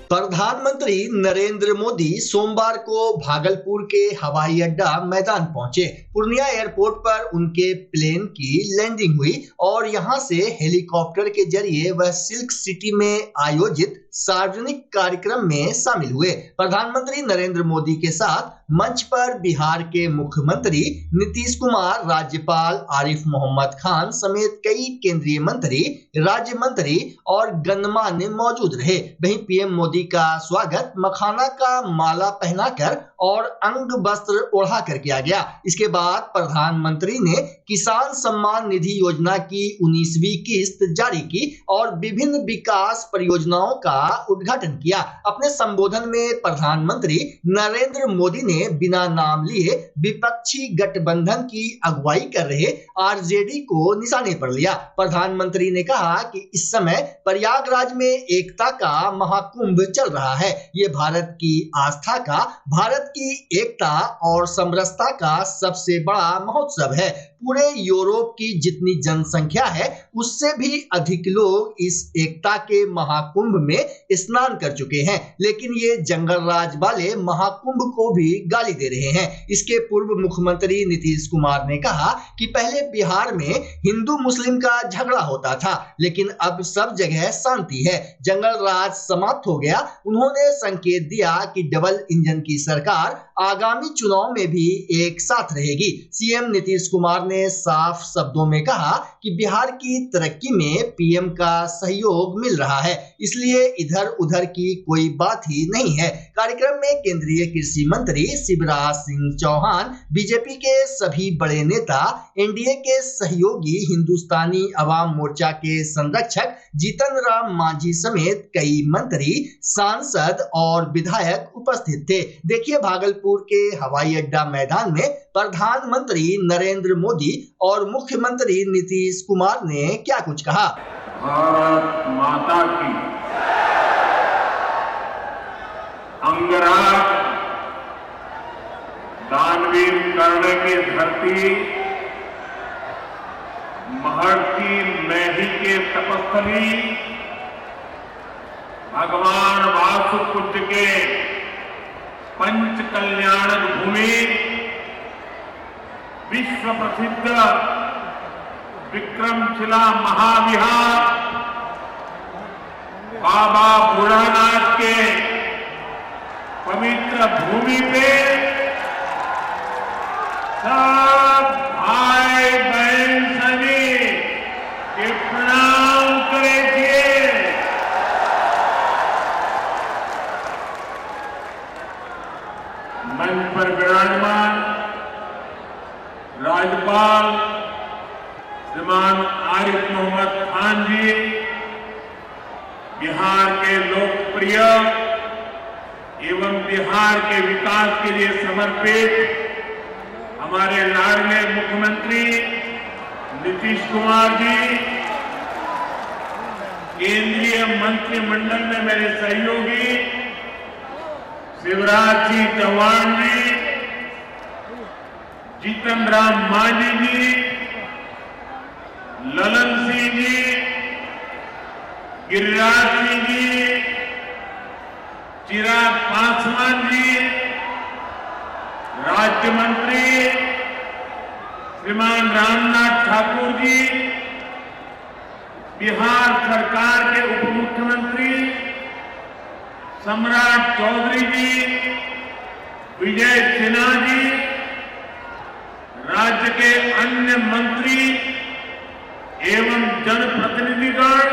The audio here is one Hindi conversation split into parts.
प्रधानमंत्री नरेंद्र मोदी सोमवार को भागलपुर के हवाई अड्डा मैदान पहुंचे। पूर्णिया एयरपोर्ट पर उनके प्लेन की लैंडिंग हुई और यहां से हेलीकॉप्टर के जरिए वह सिल्क सिटी में आयोजित सार्वजनिक कार्यक्रम में शामिल हुए। प्रधानमंत्री नरेंद्र मोदी के साथ मंच पर बिहार के मुख्यमंत्री नीतीश कुमार, राज्यपाल आरिफ मोहम्मद खान समेत कई केंद्रीय मंत्री, राज्य मंत्री और गणमान्य मौजूद रहे। वहीं पीएम मोदी का स्वागत मखाना का माला पहनाकर और अंग वस्त्र ओढ़ाकर किया गया। इसके बाद प्रधानमंत्री ने किसान सम्मान निधि योजना की 19वीं किस्त जारी की और विभिन्न विकास परियोजनाओं का उद्घाटन किया। अपने संबोधन में प्रधानमंत्री नरेंद्र मोदी ने बिना नाम लिए विपक्षी गठबंधन की अगुवाई कर रहे आरजेडी को निशाने पर लिया। प्रधानमंत्री ने कहा कि इस समय प्रयागराज में एकता का महाकुंभ चल रहा है। ये भारत की आस्था का, भारत की एकता और समरसता का सबसे बड़ा महोत्सव है। पूरे यूरोप की जितनी जनसंख्या है उससे भी अधिक लोग इस एकता के महाकुंभ में स्नान कर चुके हैं, लेकिन ये जंगल राज वाले महाकुंभ को भी गाली दे रहे हैं। इसके पूर्व मुख्यमंत्री नीतीश कुमार ने कहा कि पहले बिहार में हिंदू मुस्लिम का झगड़ा होता था, लेकिन अब सब जगह शांति है, जंगल राज समाप्त हो गया। उन्होंने संकेत दिया कि डबल इंजन की सरकार आगामी चुनाव में भी एक साथ रहेगी। सीएम नीतीश कुमार ने साफ शब्दों में कहा कि बिहार की तरक्की में पीएम का सहयोग मिल रहा है, इसलिए इधर उधर की कोई बात ही नहीं है। कार्यक्रम में केंद्रीय कृषि मंत्री शिवराज सिंह चौहान, बीजेपी के सभी बड़े नेता, एनडीए के सहयोगी, हिंदुस्तानी अवाम मोर्चा के संरक्षक जीतन राम मांझी समेत कई मंत्री, सांसद और विधायक उपस्थित थे। देखिए भागलपुर के हवाई अड्डा मैदान में प्रधानमंत्री नरेंद्र मोदी और मुख्यमंत्री नीतीश कुमार ने क्या कुछ कहा। भारत माता की अंगराग दानवीर कर्ण की धरती, महर्षि मैही के तपस्थली, भगवान वासुपुत्र के पंच कल्याणक भूमि, विश्व प्रसिद्ध विक्रमशिला महाविहार, बाबा बूढ़ानाथ के पवित्र भूमि पे सब भाई बहन सभी के प्रणाम करेंगे। मंच पर विराजमान राज्यपाल श्रीमान आरिफ मोहम्मद खान जी, बिहार के लोकप्रिय एवं बिहार के विकास के लिए समर्पित हमारे लाडले मुख्यमंत्री नीतीश कुमार जी, केंद्रीय मंत्रिमंडल में मेरे सहयोगी शिवराज सिंह चौहान जी, जीतन राम मांझी जी, ललन सिंह जी, गिरिराज सिंह जी, चिराग पासवान जी, राज्य मंत्री श्रीमान रामनाथ ठाकुर जी, बिहार सरकार के उप मुख्यमंत्री सम्राट चौधरी जी, विजय सिन्हा जी, राज्य के अन्य मंत्री एवं जनप्रतिनिधिगण,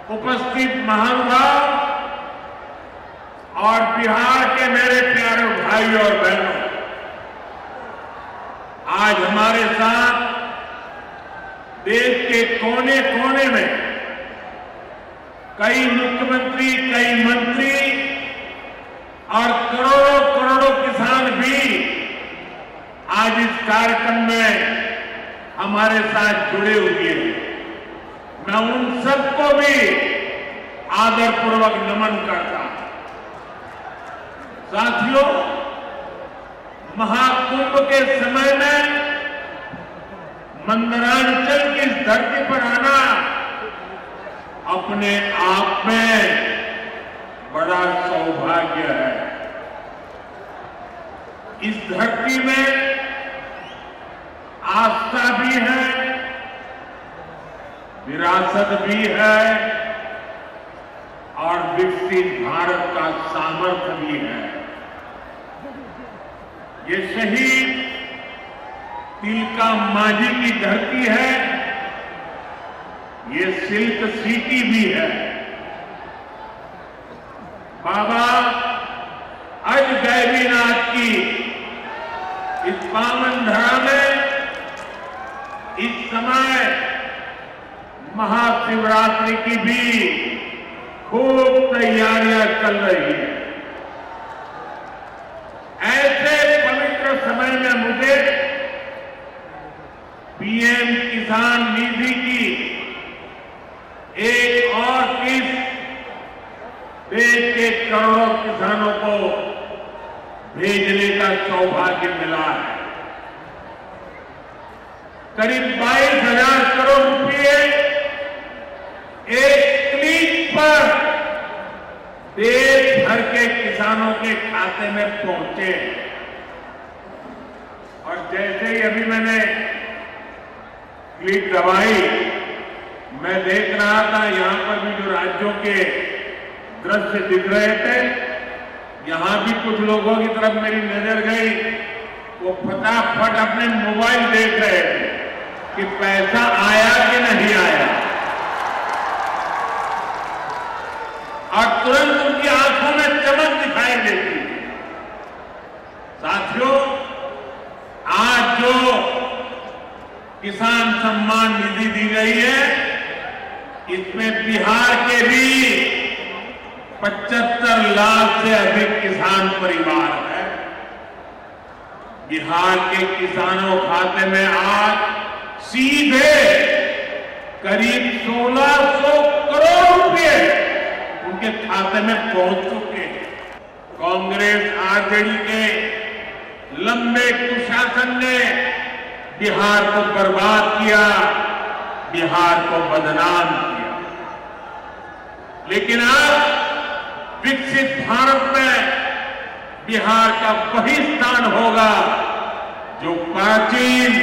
उपस्थित महानुभाव और बिहार के मेरे प्यारे भाई और बहनों, आज हमारे साथ देश के कोने कोने में कई मुख्यमंत्री, कई मंत्री और करोड़ों करोड़ों किसान भी आज इस कार्यक्रम में हमारे साथ जुड़े हुए हैं। मैं उन सबको भी आदरपूर्वक नमन करता हूं। साथियों, महाकुंभ के समय में मंदरांचल की धरती पर आना अपने आप में बड़ा सौभाग्य है। इस धरती में आस्था भी है, विरासत भी है और विकसित भारत का सामर्थ्य भी है। ये शहीद तिलका मांझी की धरती है, ये सिल्क सिटी भी है। बाबा अजगैबीनाथ की इस पावन धरा में इस समय महाशिवरात्रि की भी खूब तैयारियां चल रही है। ऐसे पवित्र समय में मुझे पीएम किसान निधि की एक और किस्त देश के करोड़ों किसानों को भेजने का सौभाग्य मिला है। करीब 22,000 करोड़ रुपए एक क्लिक पर देश भर के किसानों के खाते में पहुंचे। और जैसे ही अभी मैंने क्लिक दबाई, मैं देख रहा था यहां पर भी जो राज्यों के दृश्य दिख रहे थे, यहां भी कुछ लोगों की तरफ मेरी नजर गई। वो फटाफट अपने मोबाइल देख रहे थे कि पैसा आया कि नहीं आया, और तुरंत उनकी आंखों में चमक दिखाई देती। साथियों, आज जो किसान सम्मान निधि दी गई है, इसमें बिहार के भी 75 लाख से अधिक किसान परिवार है। बिहार के किसानों खाते में आज सीधे करीब 1600 करोड़ रुपए उनके खाते में पहुंच चुके हैं। कांग्रेस आरजेडी के लंबे कुशासन ने बिहार को बर्बाद किया, बिहार को बदनाम किया। लेकिन अब विकसित भारत में बिहार का वही स्थान होगा जो प्राचीन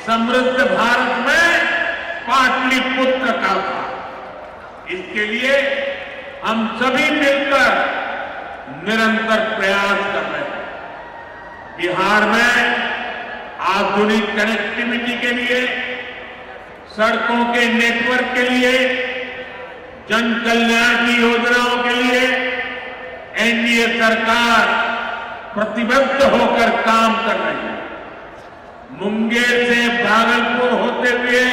समृद्ध भारत में पाटलिपुत्र का था। इसके लिए हम सभी मिलकर निरंतर प्रयास कर रहे हैं। बिहार में आधुनिक कनेक्टिविटी के लिए, सड़कों के नेटवर्क के लिए, जन कल्याण की योजनाओं के लिए एनडीए सरकार प्रतिबद्ध होकर काम कर रही है। मुंगेर से भागलपुर होते हुए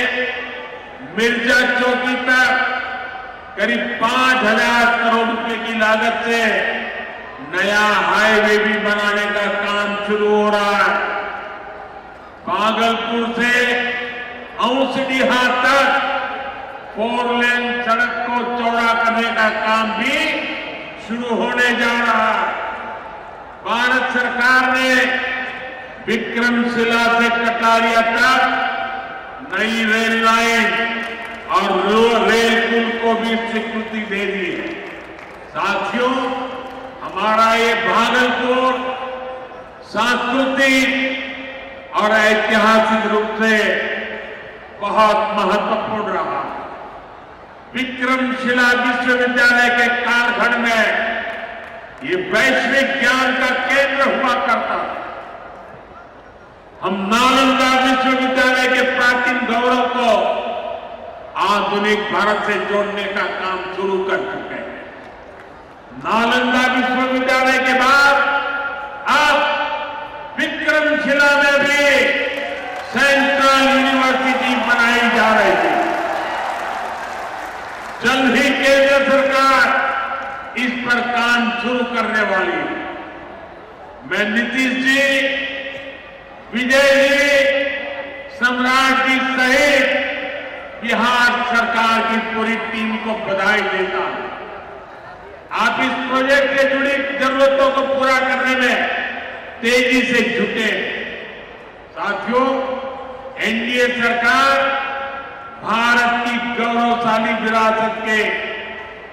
मिर्जा चौकी तक करीब 5,000 करोड़ रुपए की लागत से नया हाईवे भी बनाने का काम शुरू हो रहा है। भागलपुर से औंसडीहा तक 4 लेन सड़क को चौड़ा करने का काम भी शुरू होने जा रहा है। भारत सरकार ने विक्रमशिला से कटारिया तक नई रेल लाइन और रेल पुल को भी स्वीकृति दे दी है। साथियों, हमारा ये भागलपुर सांस्कृतिक और ऐतिहासिक रूप से बहुत महत्वपूर्ण रहा। विक्रमशिला विश्वविद्यालय के कालखंड में ये वैश्विक ज्ञान का केंद्र हुआ करता था। हम नालंदा विश्वविद्यालय के प्राचीन गौरव को आधुनिक भारत से जोड़ने का काम शुरू कर चुके हैं। नालंदा विश्वविद्यालय के बाद अब विक्रमशिला में भी सेंट्रल यूनिवर्सिटी बनाई जा रही है। जल्द ही केंद्र सरकार इस पर काम शुरू करने वाली है। मैं नीतीश जी, विजय जी, सम्राट जी सहित बिहार सरकार की पूरी टीम को बधाई देता हूं। आप इस प्रोजेक्ट से जुड़ी जरूरतों को पूरा करने में तेजी से जुटे। साथियों, एनडीए सरकार भारत की गौरवशाली विरासत के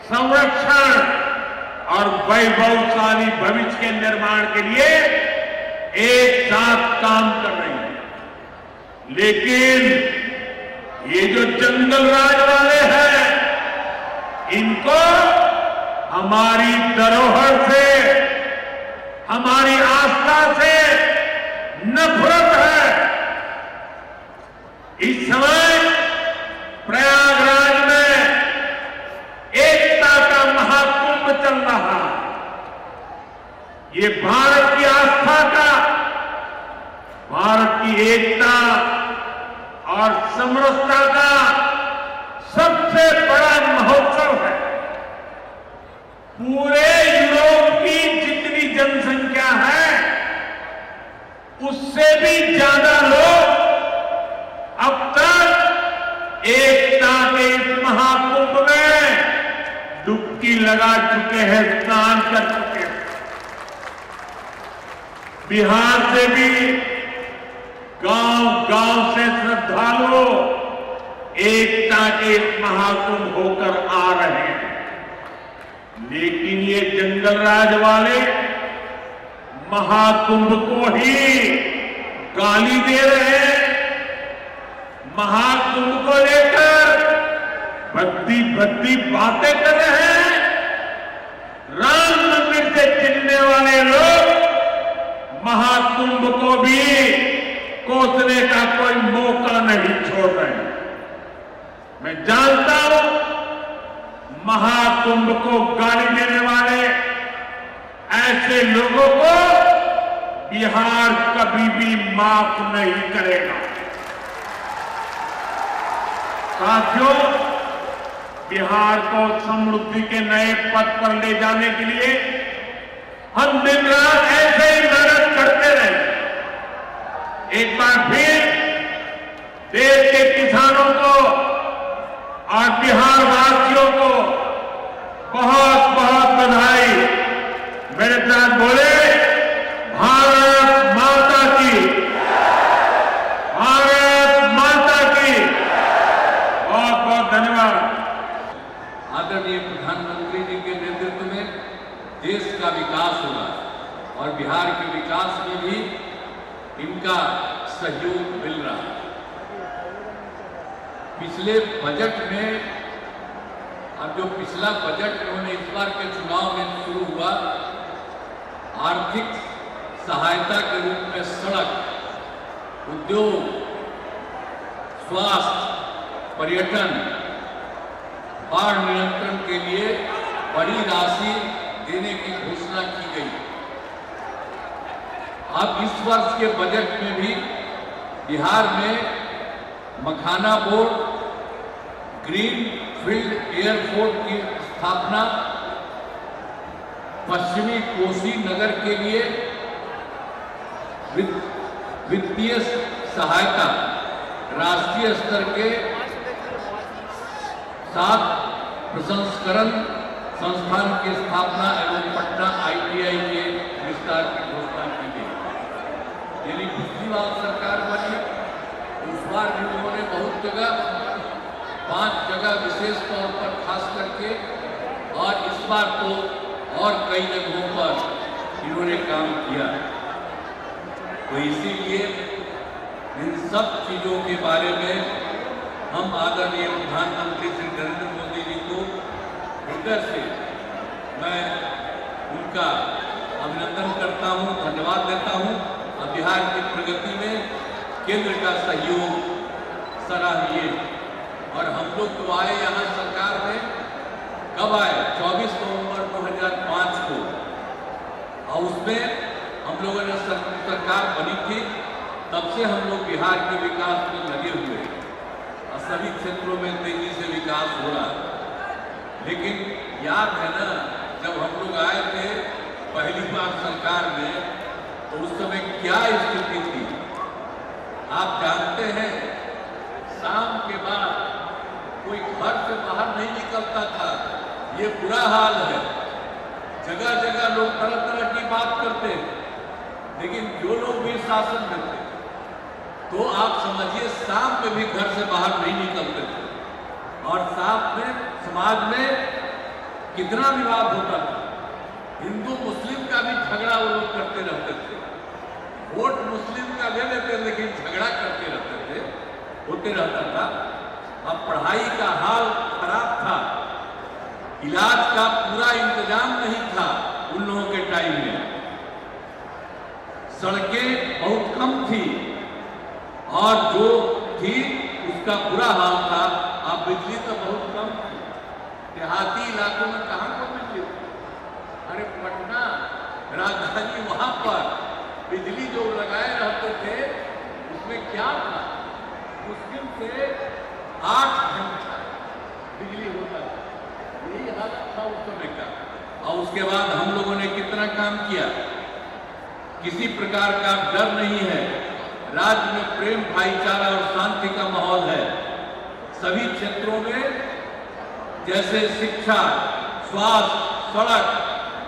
संरक्षण और वैभवशाली भविष्य के निर्माण के लिए एक साथ काम कर रही है। लेकिन ये जो जंगल राज वाले हैं, इनको हमारी धरोहर से, हमारी आस्था से नफरत है। इस समय प्रयागराज में एकता का महाकुंभ चल रहा है। ये भारत की आस्था का, भारत की एकता और समरसता का सबसे बड़ा महोत्सव है। पूरे यूरोप की जितनी जनसंख्या है, उससे भी ज्यादा लोग अब तक एकता के इस महाकुंभ में डुबकी लगा चुके हैं, स्नान कर चुके हैं। बिहार से भी गांव-गांव से श्रद्धालु एकता के इस महाकुंभ होकर आ रहे हैं। लेकिन ये जंगल राज वाले महाकुंभ को ही गाली दे रहे हैं। महाकुंभ को लेकर भद्दी भद्दी बातें कर रहे हैं। राम मंदिर से चिढ़ने वाले लोग महाकुंभ को भी कोसने का कोई मौका नहीं छोड़ रहे। मैं जानता हूं महाकुंभ को गाली देने वाले ऐसे लोगों को बिहार कभी भी माफ नहीं करेगा। साथियों, बिहार को समृद्धि के नए पथ पर ले जाने के लिए हम दिन रात ऐसे ही मेहनत करते रहे। एक बार फिर देश के किसानों को और बिहार वासियों को बहुत बहुत बधाई। मेरे साथ बोले, भारत माता की, भारत माता की। बहुत बहुत धन्यवाद। आदरणीय प्रधानमंत्री जी के नेतृत्व में देश का विकास होगा और बिहार के विकास में भी इनका सहयोग मिल रहा है। पिछले बजट में, अब जो पिछला बजट उन्होंने इस बार के चुनाव में शुरू हुआ, आर्थिक सहायता के रूप में सड़क, उद्योग, स्वास्थ्य, पर्यटन, बाढ़ नियंत्रण के लिए बड़ी राशि देने की घोषणा की गई। अब इस वर्ष के बजट में भी बिहार में मखाना बोर्ड, ग्रीन फील्ड एयरपोर्ट की स्थापना, पश्चिमी कोसी नगर के लिए वित्तीय सहायता, राष्ट्रीय स्तर के 7 प्रसंस्करण संस्थान की स्थापना एवं पटना ITI के विस्तार की घोषणा की गई। यानी पिछली बार सरकार बनी, उस बार भी उन्होंने बहुत जगह, 5 जगह विशेष तौर पर खास करके, और इस बार तो और कई जगहों पर इन्होंने काम किया। तो इसीलिए इन सब चीजों के बारे में हम आदरणीय प्रधानमंत्री श्री नरेंद्र मोदी जी को हृदय से मैं उनका अभिनंदन करता हूं, धन्यवाद देता हूं। और बिहार की प्रगति में केंद्र का सहयोग सराहनीय। और हम लोग तो आए यहाँ सरकार में, कब आए? 24 नवंबर 2005 को, और उसमें हम लोगों ने सरकार बनी थी। तब से हम लोग बिहार के विकास में लगे हुए हैं और सभी क्षेत्रों में तेजी से विकास हो रहा है। लेकिन याद है ना, जब हम लोग आए थे पहली बार सरकार में, तो उस समय क्या स्थिति थी आप जानते हैं। शाम के बाद कोई घर से बाहर नहीं निकलता था। ये बुरा हाल है। जगह जगह लोग तरह तरह की बात करते हैं, लेकिन जो लोग भी शासन में थे, तो आप समझिए शाम में भी घर से बाहर नहीं निकलते थे। और साथ में समाज में कितना विवाद होता था। हिंदू मुस्लिम का भी झगड़ा वो लोग करते रहते थे। वोट मुस्लिम का ले लेते लेकिन झगड़ा करते रहते थे, होते रहता था। अब पढ़ाई का हाल खराब था, इलाज का पूरा इंतजाम नहीं था उन लोगों के टाइम में, सड़कें बहुत कम थी और जो थी उसका बुरा हाल था। अब बिजली तो बहुत कम थी, देहाती इलाकों में कहाँ को बिजली? अरे पटना राजधानी, वहां पर बिजली जो लगाए रहते थे उसमें क्या था, मुश्किल से 8 घंटा बिजली होता था। यही हालत था उस समय का। और उसके बाद हम लोगों ने कितना काम किया, किसी प्रकार का डर नहीं है, राज्य में प्रेम भाईचारा और शांति का माहौल है। सभी क्षेत्रों में जैसे शिक्षा, स्वास्थ्य, सड़क,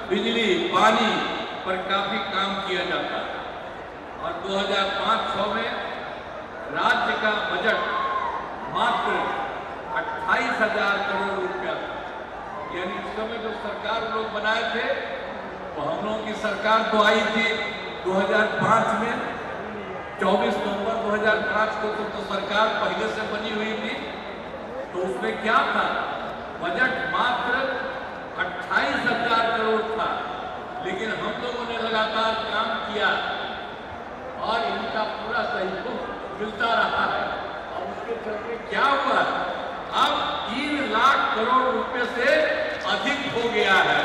बिजली, पानी पर काफी काम किया जाता है। और 2005-06 में राज्य का बजट मात्र 28,000 करोड़ रुपया, यानी उस समय जो सरकार लोग बनाए थे, तो हम लोगों की सरकार तो आई थी 2005 में, 24 नवंबर 2005 को तो सरकार पहले से बनी हुई थी। तो उसमें क्या था, बजट मात्र 28,000 करोड़ था, लेकिन हम लोगों ने लगातार काम किया और इनका पूरा सहयोग मिलता रहा है। और उसके चलते क्या हुआ, अब 3 लाख करोड़ रुपए से अधिक हो गया है।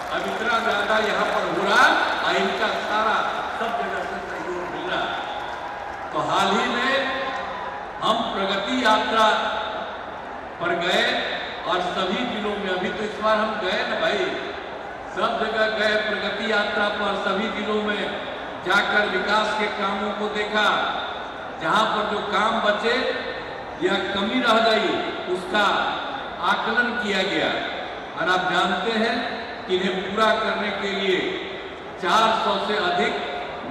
अब इतना ज्यादा यहाँ पर हो रहा और इनका सारा सब जगह से सहयोग मिल रहा। तो हाल ही में हम प्रगति यात्रा पर गए और सभी जिलों में, अभी तो इस बार हम गए ना भाई, सब जगह गए प्रगति यात्रा पर, सभी जिलों में जाकर विकास के कामों को देखा। जहां पर जो काम बचे या कमी रह गई उसका आकलन किया गया। और आप जानते हैं कि इन्हें पूरा करने के लिए 400 से अधिक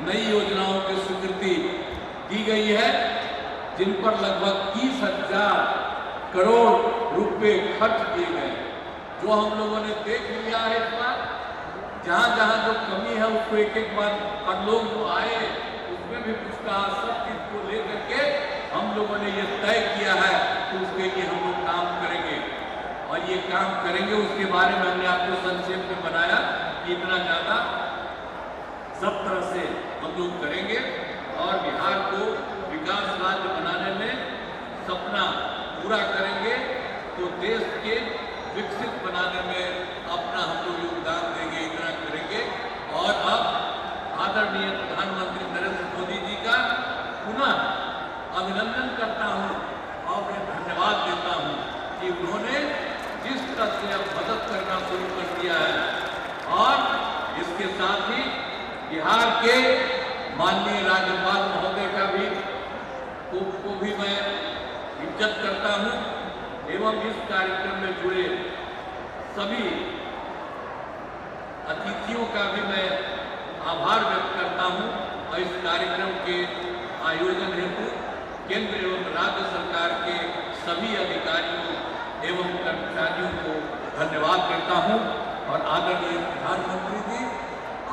नई योजनाओं की स्वीकृति दी गई है, जिन पर लगभग 30,000 करोड़ रुपए खर्च किए गए। जो हम लोगों ने देख लिया है इस बार, जहां जहां जो कमी है उसको एक एक बार, और लोग जो आए उसमें भी कुछ कहा, सब चीज को लेकर के हम लोगों ने ये तय किया है कि उसके लिए हम लोग काम करेंगे। और ये काम करेंगे उसके बारे में हमने आपको संक्षेप में बनाया कि इतना ज्यादा सब तरह से हम लोग करेंगे और बिहार को विकास राज्य बनाने में सपना पूरा करेंगे, तो देश के विकसित बनाने में अपना हम लोग योगदान देंगे, इतना करेंगे। और अब आदरणीय प्रधानमंत्री नरेंद्र मोदी जी का पुनः अभिनंदन करता हूं और उन्हें धन्यवाद देता हूं कि उन्होंने जिस तरह से अब मदद करना शुरू कर दिया है। और इसके साथ ही बिहार के माननीय राज्यपाल महोदय का भी को भी मैं इज्जत करता हूं एवं इस कार्यक्रम में जुड़े सभी अतिथियों का भी मैं आभार व्यक्त करता हूं। और इस कार्यक्रम के आयोजन हेतु केंद्र एवं राज्य सरकार के सभी अधिकारियों एवं कर्मचारियों को धन्यवाद करता हूं। और आदरणीय प्रधानमंत्री जी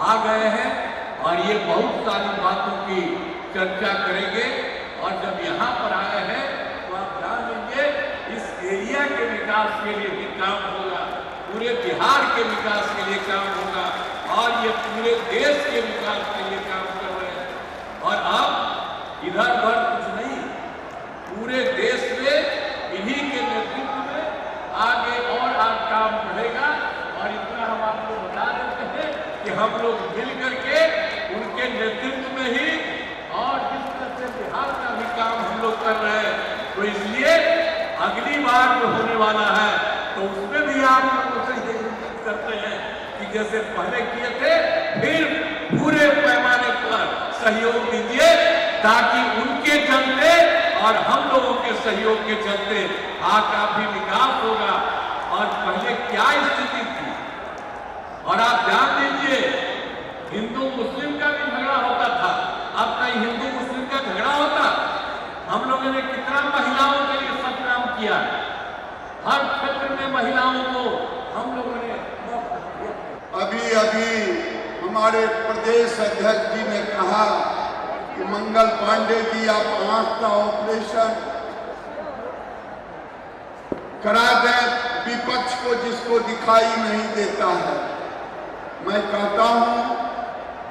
आ गए हैं और ये बहुत सारी बातों की चर्चा करेंगे। और जब यहाँ पर आए हैं तो आप जान लीजिए इस एरिया के विकास के लिए भी काम होगा, पूरे बिहार के विकास के लिए काम होगा और ये पूरे देश के विकास के लिए काम कर रहे हैं। और अब इधर उधर कुछ नहीं, पूरे देश में इन्हीं के नेतृत्व में आगे और आज काम बढ़ेगा। और इतना हम आपको बता देते हैं कि हम लोग मिल करके उनके नेतृत्व में ही और जिस तरह से बिहार का भी काम हम लोग कर रहे हैं, तो इसलिए अगली बार जो होने वाला है तो उसमें भी आप लोगों से ये उम्मीद करते हैं कि जैसे पहले किए थे फिर पूरे पैमाने पर सहयोग दीजिए, ताकि उनके चलते और हम लोगों के सहयोग के चलते काफी विकास होगा। और पहले क्या स्थिति थी, और आप जान लीजिए हिंदू मुस्लिम का भी झगड़ा होता था, अब कहीं हिंदू मुस्लिम का झगड़ा होता। हम लोगों ने कितना महिलाओं के लिए सब काम किया, हर क्षेत्र में महिलाओं को हम लोगों ने अभी अभी हमारे प्रदेश अध्यक्ष जी ने कहा कि मंगल पांडे जी आप आंख का ऑपरेशन करा दें विपक्ष को जिसको दिखाई नहीं देता है। मैं कहता हूं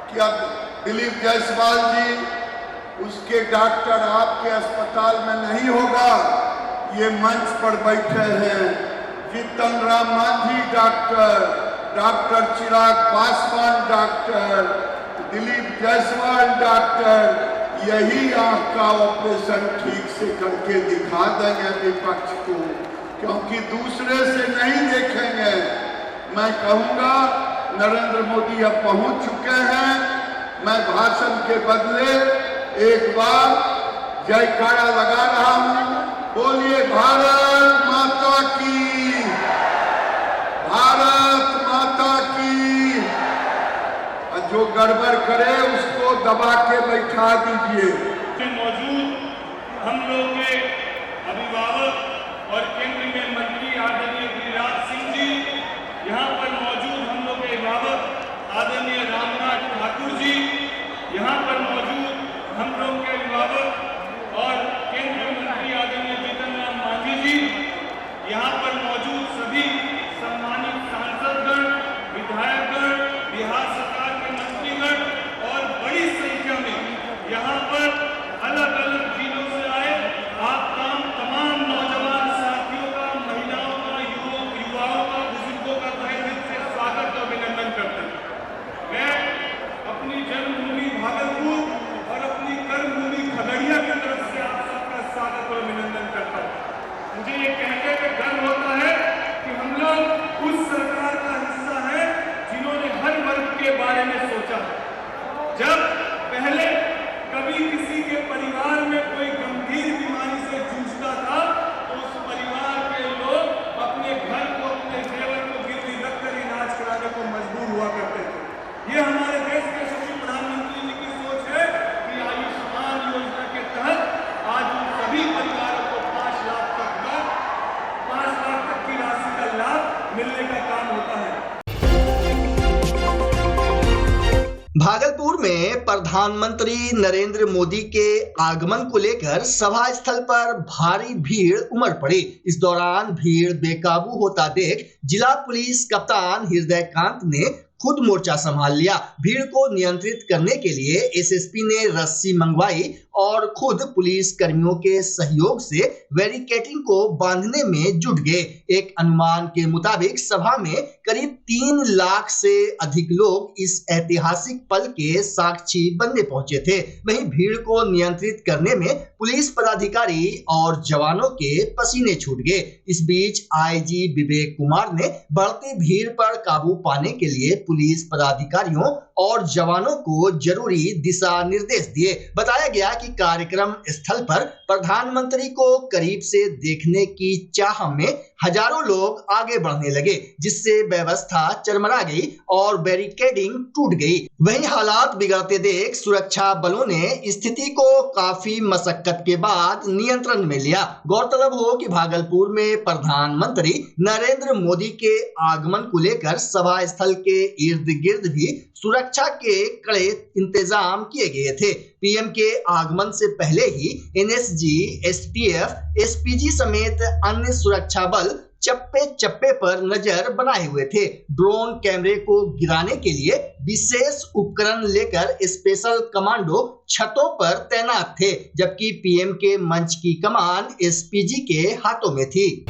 कि अब दिलीप जायसवाल जी उसके डॉक्टर आपके अस्पताल में नहीं होगा, ये मंच पर बैठे हैं Jitan Ram Manjhi doctor, doctor Chirag Paswan doctor, Dilip Jaiswal doctor, यही आंख का ऑपरेशन ठीक से करके दिखा देंगे विपक्ष को, क्योंकि दूसरे से नहीं देखेंगे। मैं कहूंगा नरेंद्र मोदी अब पहुंच चुके हैं। मैं भाषण के बदले एक बार जयकारा लगा रहा हूं, बोलिए भारत माता की, भारत माता की। और जो गड़बड़ करे उसको दबा के बैठा दीजिए। मौजूद हम लोग के अभिभावक और केंद्रीय मंत्री आदरणीय गिरिराज सिंह जी, यहाँ पर मौजूद हम लोग के अभिभावक आदरणीय रामनाथ ठाकुर जी, यहाँ पर मौजूद हम लोग के अभिभावक और केंद्रीय मंत्री आदरणीय जीतन राम मांझी जी, यहाँ पर मौजूद सभी सम्मानित सांसदगण, विधायकगण, बिहार सरकार के मंत्रीगण और बड़ी संख्या में यहाँ पर अलग अलग जिलों से आए आप तमाम नौजवान साथियों का, महिलाओं का, युवाओं का, बुजुर्गों का तहे दिल से स्वागत और अभिनंदन करता हूं। मैं अपनी जन्मभूमि भागलपुर और अपनी कर्मभूमि खगड़िया की तरफ से आप सबका स्वागत और अभिनंदन करता हूं। मुझे ये कहने में गर्व होता है कि हम लोग उस सरकार का हिस्सा है जिन्होंने हर वर्ग के बारे में सोचा। जब पहले कभी किसी के परिवार में कोई गंभीर बीमारी से जूझता था तो उस परिवार के लोग अपने घर को, अपने जेवर को गिरवी रखकर इलाज कराने को मजबूर हुआ करते थे। ये हमारे देश के यशस्वी प्रधानमंत्री जी की सोच है कि आयुष्मान योजना के तहत आज उन सभी परिवारों को 5 लाख तक की राशि का लाभ मिलने का काम होता है। भागलपुर में प्रधानमंत्री नरेंद्र मोदी के आगमन को लेकर सभा स्थल पर भारी भीड़ उमड़ पड़ी। इस दौरान भीड़ बेकाबू होता देख जिला पुलिस कप्तान हृदयकांत ने खुद मोर्चा संभाल लिया। भीड़ को नियंत्रित करने के लिए एसएसपी ने रस्सी मंगवाई और खुद पुलिस कर्मियों के सहयोग से बैरिकेडिंग को बांधने में जुट गए। एक अनुमान के मुताबिक सभा में करीब 3 लाख से अधिक लोग इस ऐतिहासिक पल के साक्षी बनने पहुंचे थे। वहीं भीड़ को नियंत्रित करने में पुलिस पदाधिकारी और जवानों के पसीने छूट गए। इस बीच आईजी विवेक कुमार ने बढ़ती भीड़ पर काबू पाने के लिए पुलिस पदाधिकारियों और जवानों को जरूरी दिशा निर्देश दिए। बताया गया कि कार्यक्रम स्थल पर प्रधानमंत्री को करीब से देखने की चाह में हजारों लोग आगे बढ़ने लगे, जिससे व्यवस्था चरमरा गई और बैरिकेडिंग टूट गई। वहीं हालात बिगड़ते देख सुरक्षा बलों ने स्थिति को काफी मशक्कत के बाद नियंत्रण में लिया। गौरतलब हो कि भागलपुर में प्रधानमंत्री नरेंद्र मोदी के आगमन को लेकर सभा स्थल के इर्द गिर्द भी सुरक्षा के कड़े इंतजाम किए गए थे। पीएम के आगमन से पहले ही एनएसजी, एसटीएफ, एसपीजी समेत अन्य सुरक्षा बल चप्पे चप्पे पर नजर बनाए हुए थे। ड्रोन कैमरे को गिराने के लिए विशेष उपकरण लेकर स्पेशल कमांडो छतों पर तैनात थे, जबकि पीएम के मंच की कमान एसपीजी के हाथों में थी।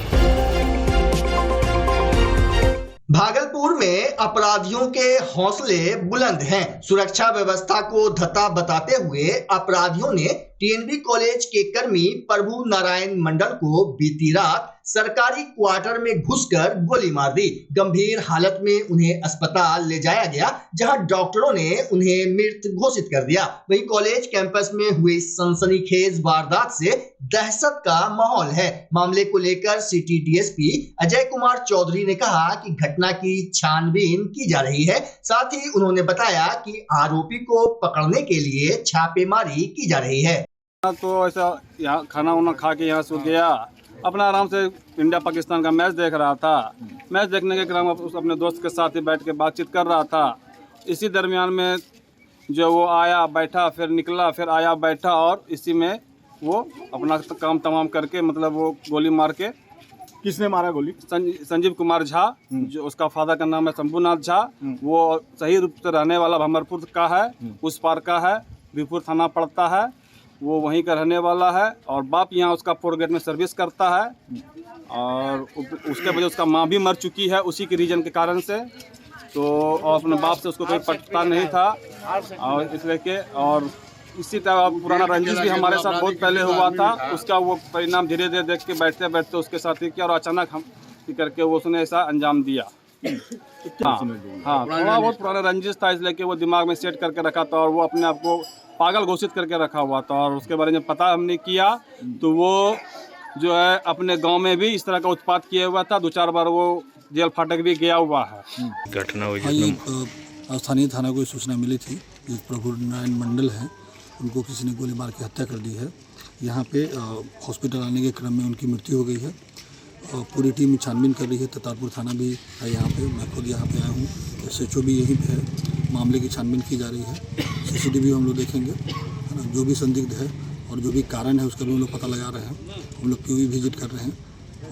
भागलपुर में अपराधियों के हौसले बुलंद हैं। सुरक्षा व्यवस्था को धता बताते हुए अपराधियों ने टीएनबी कॉलेज के कर्मी प्रभु नारायण मंडल को बीती रात सरकारी क्वार्टर में घुसकर गोली मार दी। गंभीर हालत में उन्हें अस्पताल ले जाया गया, जहां डॉक्टरों ने उन्हें मृत घोषित कर दिया। वहीं कॉलेज कैंपस में हुई सनसनीखेज वारदात से दहशत का माहौल है। मामले को लेकर सिटी डीएसपी अजय कुमार चौधरी ने कहा कि घटना की छानबीन की जा रही है। साथ ही उन्होंने बताया कि आरोपी को पकड़ने के लिए छापेमारी की जा रही है। तो ऐसा यहाँ खाना वाना खा के यहाँ सो गया, अपना आराम से इंडिया पाकिस्तान का मैच देख रहा था। मैच देखने के क्रम में अपने दोस्त के साथ ही बैठ के बातचीत कर रहा था इसी दरमियान में जो वो आया बैठा, फिर निकला, फिर आया बैठा, और इसी में वो अपना काम तमाम करके मतलब वो गोली मार के। किसने मारा गोली? संजीव कुमार झा, जो उसका फादर का नाम है शंभुनाथ झा, वो सही रूप से रहने वाला भमरपुर का है, उस पार का है, बीरपुर थाना पड़ता है, वो वहीं का रहने वाला है। और बाप यहाँ उसका फोर गेट में सर्विस करता है, और उसके वजह उसका माँ भी मर चुकी है उसी के रीजन के कारण से। तो और अपने बाप से उसको कोई पटता नहीं था, और इसलिए के और इसी तरह पुराना रंजिश भी हमारे साथ बहुत पहले हुआ था। उसका वो परिणाम धीरे धीरे देख के बैठते बैठते उसके साथ ही किया, और अचानक हम करके वो उसने ऐसा अंजाम दिया। हाँ, थोड़ा बहुत पुराना रंजिश था, इसलिए कि वो दिमाग में सेट करके रखा था, और वो अपने आप को पागल घोषित करके रखा हुआ था। और उसके बारे में पता हमने किया तो वो जो है अपने गांव में भी इस तरह का उत्पात किया हुआ था, 2-4 बार वो जेल फाटक भी गया हुआ है। घटना हुई स्थानीय थाना को सूचना मिली थी, जो प्रभु नारायण मंडल हैं, उनको किसी ने गोली मार के हत्या कर दी है। यहाँ पे हॉस्पिटल आने के क्रम में उनकी मृत्यु हो गई है। पूरी टीम छानबीन कर रही है, ततारपुर थाना भी है यहाँ पे, मैं खुद यहाँ पे आया हूँ, SHO भी यहीं पे है। मामले की छानबीन की जा रही है, CCTV हम लोग देखेंगे, है ना। जो भी संदिग्ध है और जो भी कारण है उसका भी हम लोग पता लगा रहे हैं। हम लोग POV विजिट कर रहे हैं,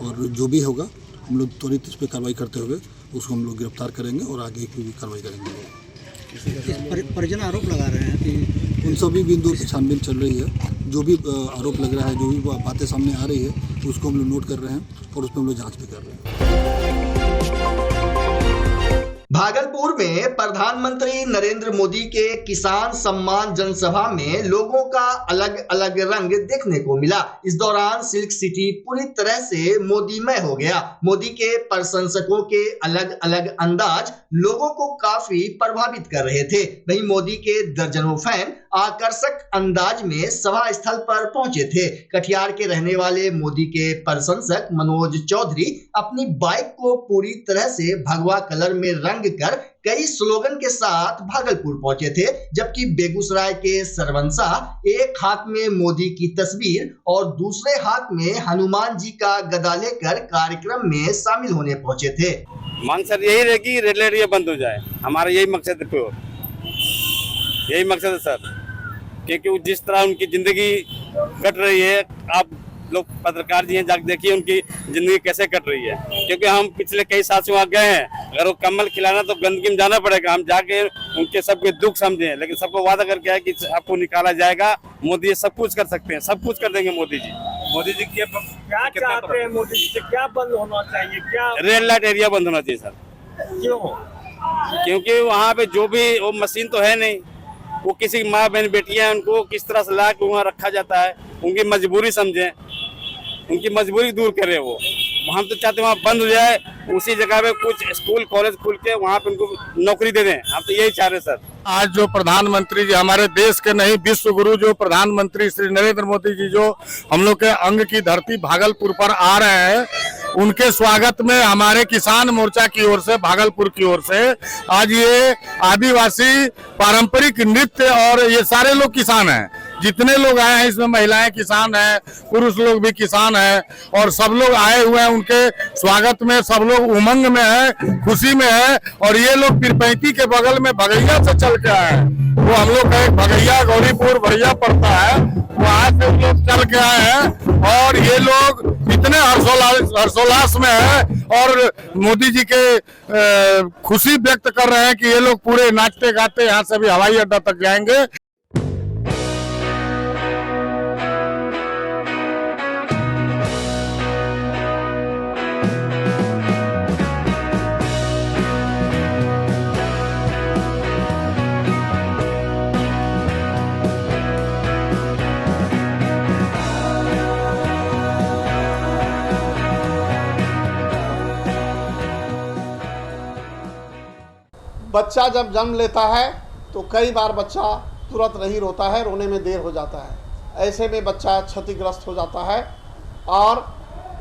और जो भी होगा हम लोग त्वरित इस पर कार्रवाई करते हुए उसको हम लोग गिरफ्तार करेंगे और आगे की भी कार्रवाई करेंगे। परिजन आरोप लगा रहे हैं कि उन सभी बिंदुओं पर छानबीन चल रही है। जो भी आरोप लग रहा है, जो भी बातें सामने आ रही है, उसको हम लोग नोट कर रहे हैं और उस पर हम लोग जाँच भी कर रहे हैं। भागलपुर में प्रधानमंत्री नरेंद्र मोदी के किसान सम्मान जनसभा में लोगों का अलग अलग रंग देखने को मिला। इस दौरान सिल्क सिटी पूरी तरह से मोदीमय हो गया। मोदी के प्रशंसकों के अलग अलग अंदाज लोगों को काफी प्रभावित कर रहे थे। वहीं मोदी के दर्जनों फैन आकर्षक अंदाज में सभा स्थल पर पहुंचे थे। कटिहार के रहने वाले मोदी के प्रशंसक मनोज चौधरी अपनी बाइक को पूरी तरह से भगवा कलर में रंग कर कई स्लोगन के साथ भागलपुर पहुंचे थे, जबकि बेगूसराय के सरवंशा एक हाथ में मोदी की तस्वीर और दूसरे हाथ में हनुमान जी का गदा लेकर कार्यक्रम में शामिल होने पहुंचे थे। मांग सर यही रहेगी, रेड लाइट ये बंद हो जाए, हमारा यही मकसद है, यही मकसद है सर, क्योंकि जिस तरह उनकी जिंदगी कट रही है, आप लोग पत्रकार जी हैं, जाके देखिए उनकी जिंदगी कैसे कट रही है। क्योंकि हम पिछले कई साल से वहाँ गए हैं, अगर वो कमल खिलाना तो गंदगी में जाना पड़ेगा, हम जाके उनके सबके दुख समझें, लेकिन सबको वादा करके है कि आपको निकाला जाएगा। मोदी सब कुछ कर सकते हैं, सब कुछ कर देंगे मोदी जी। मोदी जी क्या चाहते हैं? मोदी जी से क्या बंद होना चाहिए? क्या रेड लाइट एरिया बंद होना चाहिए सर। क्यों? क्योंकि वहाँ पे जो भी वो मशीन तो है नहीं, वो किसी माँ बहन बेटियां उनको किस तरह से ला के वहाँ रखा जाता है, उनकी मजबूरी समझें, उनकी मजबूरी दूर करे। वो हम तो चाहते हैं वहाँ बंद हो जाए, उसी जगह पे कुछ स्कूल कॉलेज खुल के वहाँ पे उनको नौकरी दे दें, हम तो यही चाह रहे हैं सर। आज जो प्रधानमंत्री जी, हमारे देश के नहीं विश्व गुरु जो प्रधानमंत्री श्री नरेंद्र मोदी जी जो हम लोग के अंग की धरती भागलपुर पर आ रहे हैं, उनके स्वागत में हमारे किसान मोर्चा की ओर से, भागलपुर की ओर से आज ये आदिवासी पारंपरिक नृत्य, और ये सारे लोग किसान हैं, जितने लोग आए हैं इसमें महिलाएं किसान हैं, पुरुष लोग भी किसान हैं, और सब लोग आए हुए हैं उनके स्वागत में। सब लोग उमंग में है, खुशी में है। और ये लोग पीरपैंती के बगल में भगैया से चल के आए हैं, वो हम लोग का एक भगैया गौरीपुर भैया पड़ता है, वहां से लोग चल के आए हैं, और ये लोग इतने हर्षोल्लास में है और मोदी जी के खुशी व्यक्त कर रहे हैं कि ये लोग पूरे नाचते गाते यहाँ से भी हवाई अड्डा तक जाएंगे। बच्चा जब जन्म लेता है तो कई बार बच्चा तुरंत नहीं रोता है, रोने में देर हो जाता है। ऐसे में बच्चा क्षतिग्रस्त हो जाता है और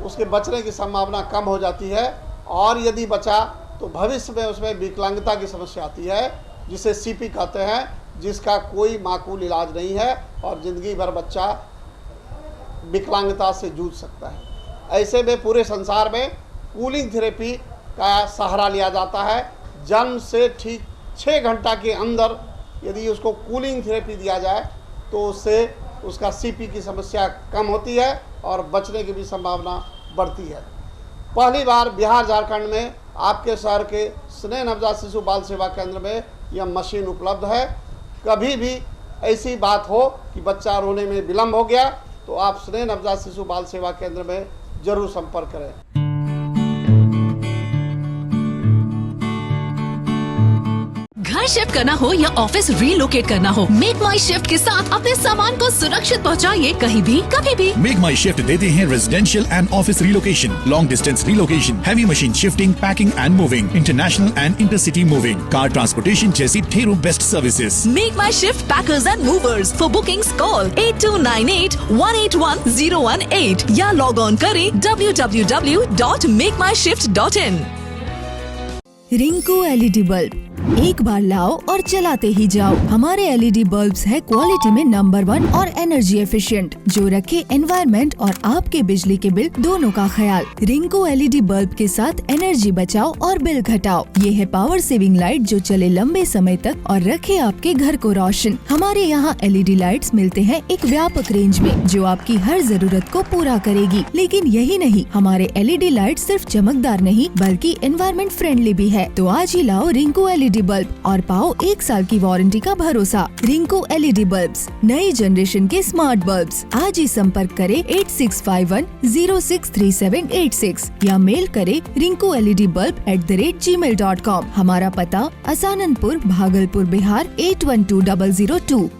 उसके बचने की संभावना कम हो जाती है, और यदि बचा तो भविष्य में उसमें विकलांगता की समस्या आती है, जिसे CP कहते हैं, जिसका कोई माकूल इलाज नहीं है और ज़िंदगी भर बच्चा विकलांगता से जूझ सकता है। ऐसे में पूरे संसार में कूलिंग थेरेपी का सहारा लिया जाता है। जन्म से ठीक 6 घंटा के अंदर यदि उसको कूलिंग थेरेपी दिया जाए तो उससे उसका सीपी की समस्या कम होती है और बचने की भी संभावना बढ़ती है। पहली बार बिहार झारखंड में आपके शहर के स्नेह नवजात शिशु बाल सेवा केंद्र में यह मशीन उपलब्ध है। कभी भी ऐसी बात हो कि बच्चा रोने में विलम्ब हो गया तो आप स्नेह नवजात शिशु बाल सेवा केंद्र में जरूर संपर्क करें। घर शिफ्ट करना हो या ऑफिस रीलोकेट करना हो, मेक माई शिफ्ट के साथ अपने सामान को सुरक्षित पहुंचाइए कहीं भी कभी भी। मेक माई शिफ्ट देते हैं residential and office relocation, long distance relocation, heavy machine shifting, packing and moving, international and intercity moving, car transportation जैसी ढेरों best services. Make my shift packers and movers. For bookings call 8298-181-018 या लॉग ऑन करें www.makemyshift.in। रिंकू एलईडी बल्ब एक बार लाओ और चलाते ही जाओ। हमारे एलईडी बल्ब्स है क्वालिटी में नंबर 1 और एनर्जी एफिशिएंट, जो रखे एनवायरनमेंट और आपके बिजली के बिल दोनों का ख्याल। रिंकू एलईडी बल्ब के साथ एनर्जी बचाओ और बिल घटाओ। ये है पावर सेविंग लाइट जो चले लंबे समय तक और रखे आपके घर को रोशन। हमारे यहाँ एलईडी लाइट्स मिलते हैं एक व्यापक रेंज में जो आपकी हर जरूरत को पूरा करेगी। लेकिन यही नहीं, हमारे एलईडी लाइट सिर्फ चमकदार नहीं बल्कि एनवायरनमेंट फ्रेंडली भी है। तो आज ही लाओ रिंकू एलईडी बल्ब और पाओ 1 साल की वारंटी का भरोसा। रिंकू एलईडी बल्ब्स, नई जनरेशन के स्मार्ट बल्ब्स। आज ही संपर्क करें 8651063786 या मेल करें rinkuledbulb@gmail.com। हमारा पता असाननपुर, भागलपुर, बिहार 812002।